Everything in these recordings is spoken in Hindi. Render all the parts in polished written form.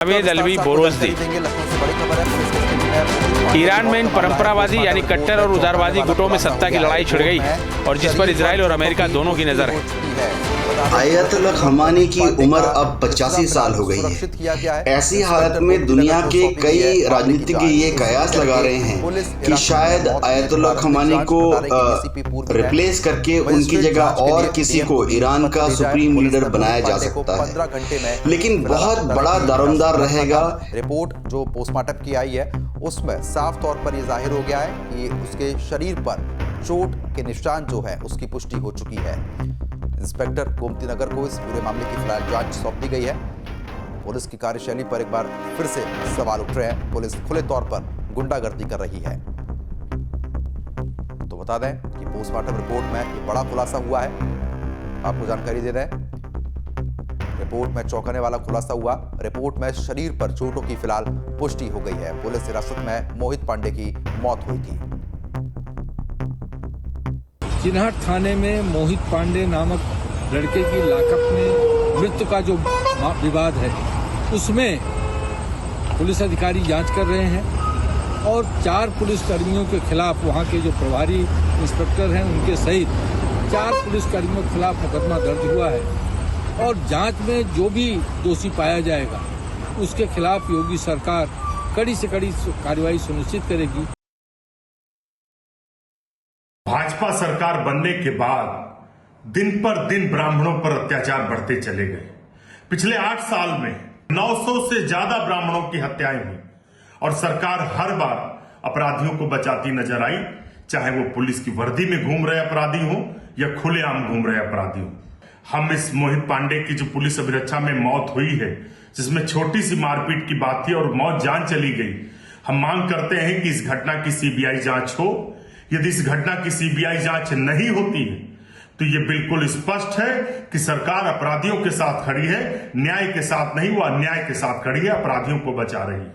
जावेद अलवी बोरोजदी। ईरान में इन परंपरावादी यानी कट्टर और उदारवादी गुटों में सत्ता की लड़ाई छिड़ गई और जिस पर इजराइल और अमेरिका दोनों की नजर है। आयतुल्लाह खमानी की उम्र अब 85 साल हो गई है। ऐसी हालत में दुनिया के कई राजनीतिज्ञ ये कयास लगा रहे हैं कि शायद आयतुल्लाह खमानी को रिप्लेस करके उनकी जगह और किसी को ईरान का सुप्रीम लीडर बनाया जा सकता है, लेकिन बहुत बड़ा दारोमदार रहेगा। रिपोर्ट जो पोस्टमार्टम की आई है उसमें साफ तौर पर यह जाहिर हो गया है कि उसके शरीर पर चोट के निशान जो है उसकी पुष्टि हो चुकी है। इंस्पेक्टर गोमती नगर को इस पूरे मामले की फिलहाल जांच सौंप दी गई है। पुलिस की कार्यशैली पर एक बार फिर से सवाल उठ रहे हैं। पुलिस खुले तौर पर गुंडागर्दी कर रही है। तो बता दें कि पोस्टमार्टम रिपोर्ट में ये बड़ा खुलासा हुआ है, आपको जानकारी दे दें। रिपोर्ट में चौंकाने वाला खुलासा हुआ। रिपोर्ट में शरीर पर चोटों की फिलहाल पुष्टि हो गई है। पुलिस हिरासत में मोहित पांडे की मौत हुई थी। चिन्हट थाने में मोहित पांडे नामक लड़के की लाकअप में मृत्यु का जो विवाद है उसमें पुलिस अधिकारी जांच कर रहे हैं और 4 पुलिस कर्मियों के खिलाफ, वहां के जो प्रभारी इंस्पेक्टर हैं उनके सहित 4 पुलिस कर्मियों के खिलाफ मुकदमा दर्ज हुआ है और जांच में जो भी दोषी पाया जाएगा उसके खिलाफ योगी सरकार कड़ी से कड़ी कार्रवाई सुनिश्चित करेगी। भाजपा सरकार बनने के बाद दिन पर दिन ब्राह्मणों पर अत्याचार बढ़ते चले गए। पिछले 8 साल में 900 से ज्यादा ब्राह्मणों की हत्याएं हुई और सरकार हर बार अपराधियों को बचाती नजर आई, चाहे वो पुलिस की वर्दी में घूम रहे अपराधी हो या खुलेआम घूम रहे अपराधी हो। हम इस मोहित पांडे की जो पुलिस अभिरक्षा में मौत हुई है, जिसमें छोटी सी मारपीट की बात थी और मौत जान चली गई, हम मांग करते हैं कि इस घटना की सीबीआई जांच हो। यदि इस घटना की सीबीआई जांच नहीं होती है तो यह बिल्कुल स्पष्ट है कि सरकार अपराधियों के साथ खड़ी है, न्याय के साथ नहीं, वो अन्याय के साथ खड़ी है, अपराधियों को बचा रही है।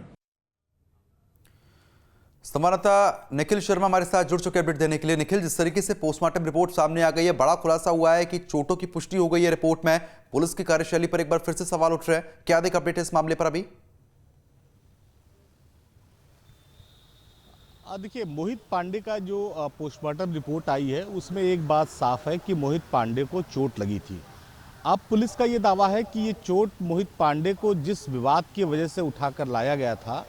संवाददाता निखिल शर्मा हमारे साथ जुड़ चुके अपडेट देने के लिए। निखिल, जिस तरीके से पोस्टमार्टम रिपोर्ट सामने आ गई है, बड़ा खुलासा हुआ है कि चोटों की पुष्टि हो गई है रिपोर्ट में। पुलिस की कार्यशैली पर एक बार फिर से सवाल उठ रहे हैं, क्या अधिक अपडेट है इस मामले पर अभी? देखिए, मोहित पांडे का जो पोस्टमार्टम रिपोर्ट आई है उसमें एक बात साफ है कि मोहित पांडे को चोट लगी थी। अब पुलिस का ये दावा है कि ये चोट मोहित पांडे को जिस विवाद की वजह से उठाकर लाया गया था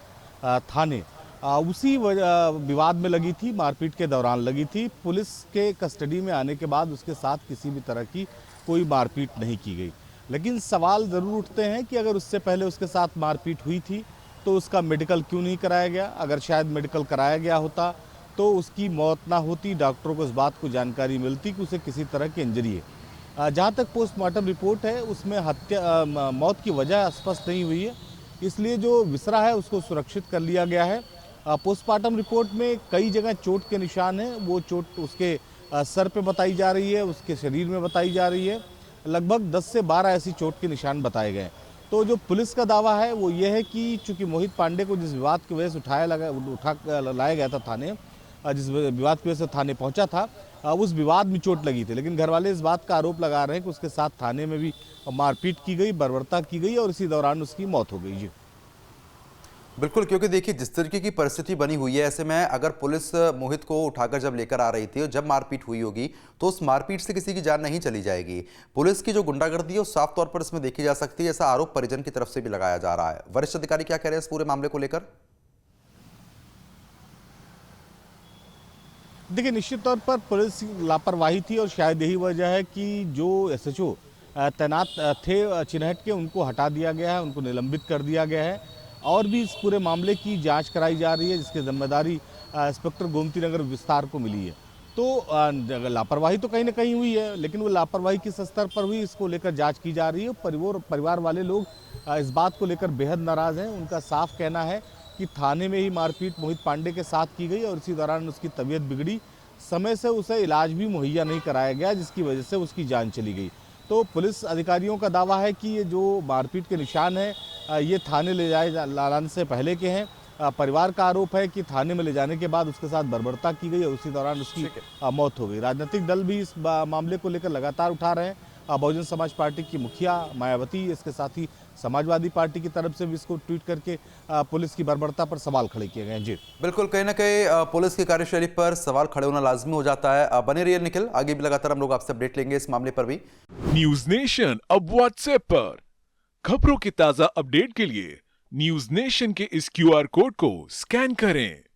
थाने, उसी विवाद में लगी थी, मारपीट के दौरान लगी थी। पुलिस के कस्टडी में आने के बाद उसके साथ किसी भी तरह की कोई मारपीट नहीं की गई, लेकिन सवाल ज़रूर उठते हैं कि अगर उससे पहले उसके साथ मारपीट हुई थी तो उसका मेडिकल क्यों नहीं कराया गया। अगर शायद मेडिकल कराया गया होता तो उसकी मौत ना होती, डॉक्टरों को इस बात को जानकारी मिलती कि उसे किसी तरह की इंजरी है। जहाँ तक पोस्टमार्टम रिपोर्ट है उसमें मौत की वजह स्पष्ट नहीं हुई है, इसलिए जो विसरा है उसको सुरक्षित कर लिया गया है। पोस्टमार्टम रिपोर्ट में कई जगह चोट के निशान हैं, वो चोट उसके सर पे बताई जा रही है, उसके शरीर में बताई जा रही है। लगभग 10 से 12 ऐसी चोट के निशान बताए गए। तो जो पुलिस का दावा है वो ये है कि चूंकि मोहित पांडे को जिस विवाद की वजह से लाया गया था थाने, जिस विवाद की वजह से थाने पहुंचा था, उस विवाद में चोट लगी थी, लेकिन घर वाले इस बात का आरोप लगा रहे हैं कि उसके साथ थाने में भी मारपीट की गई, बर्बरता की गई और इसी दौरान उसकी मौत हो गई। जी बिल्कुल, क्योंकि देखिए जिस तरीके की परिस्थिति बनी हुई है, ऐसे में अगर पुलिस मोहित को उठाकर जब लेकर आ रही थी और जब मारपीट हुई होगी तो उस मारपीट से किसी की जान नहीं चली जाएगी। पुलिस की जो गुंडागर्दी है वो साफ तौर पर इसमें देखी जा सकती है, ऐसा आरोप परिजन की तरफ से भी लगाया जा रहा है। वरिष्ठ अधिकारी क्या कह रहे हैं इस पूरे मामले को लेकर? देखिए, निश्चित तौर पर पुलिस लापरवाही थी और शायद यही वजह है कि जो SHO तैनात थे चिन्हट के, उनको हटा दिया गया है, उनको निलंबित कर दिया गया है और भी इस पूरे मामले की जांच कराई जा रही है, जिसकी जिम्मेदारी इंस्पेक्टर गोमती नगर विस्तार को मिली है। तो लापरवाही तो कहीं ना कहीं हुई है, लेकिन वो लापरवाही किस स्तर पर हुई इसको लेकर जांच की जा रही है। परिवार वाले लोग इस बात को लेकर बेहद नाराज़ हैं। उनका साफ कहना है कि थाने में ही मारपीट मोहित पांडे के साथ की गई और इसी दौरान उसकी तबीयत बिगड़ी, समय से उसे इलाज भी मुहैया नहीं कराया गया, जिसकी वजह से उसकी जान चली गई। तो पुलिस अधिकारियों का दावा है कि ये जो मारपीट के निशान हैं ये थाने ले लाने से पहले के हैं। परिवार का आरोप है कि थाने में ले जाने के बाद उसके साथ बर्बरता की गई और उसी दौरान उसकी मौत हो गई। राजनीतिक दल भी इस मामले को लेकर लगातार उठा रहे हैं। बहुजन समाज पार्टी की मुखिया मायावती, इसके साथ ही समाजवादी पार्टी की तरफ से भी इसको ट्वीट करके पुलिस की बर्बरता पर सवाल खड़े किए गए हैं। जी बिल्कुल, कहीं ना कहीं पुलिस की कार्यशैली पर सवाल खड़े होना लाजमी हो जाता है। बने रहिए निखिल, आगे भी लगातार हम लोग आपसे अपडेट लेंगे इस मामले पर भी। न्यूज नेशन अब व्हाट्सएप पर खबरों के ताजा अपडेट के लिए न्यूज नेशन के इस QR कोड को स्कैन करें।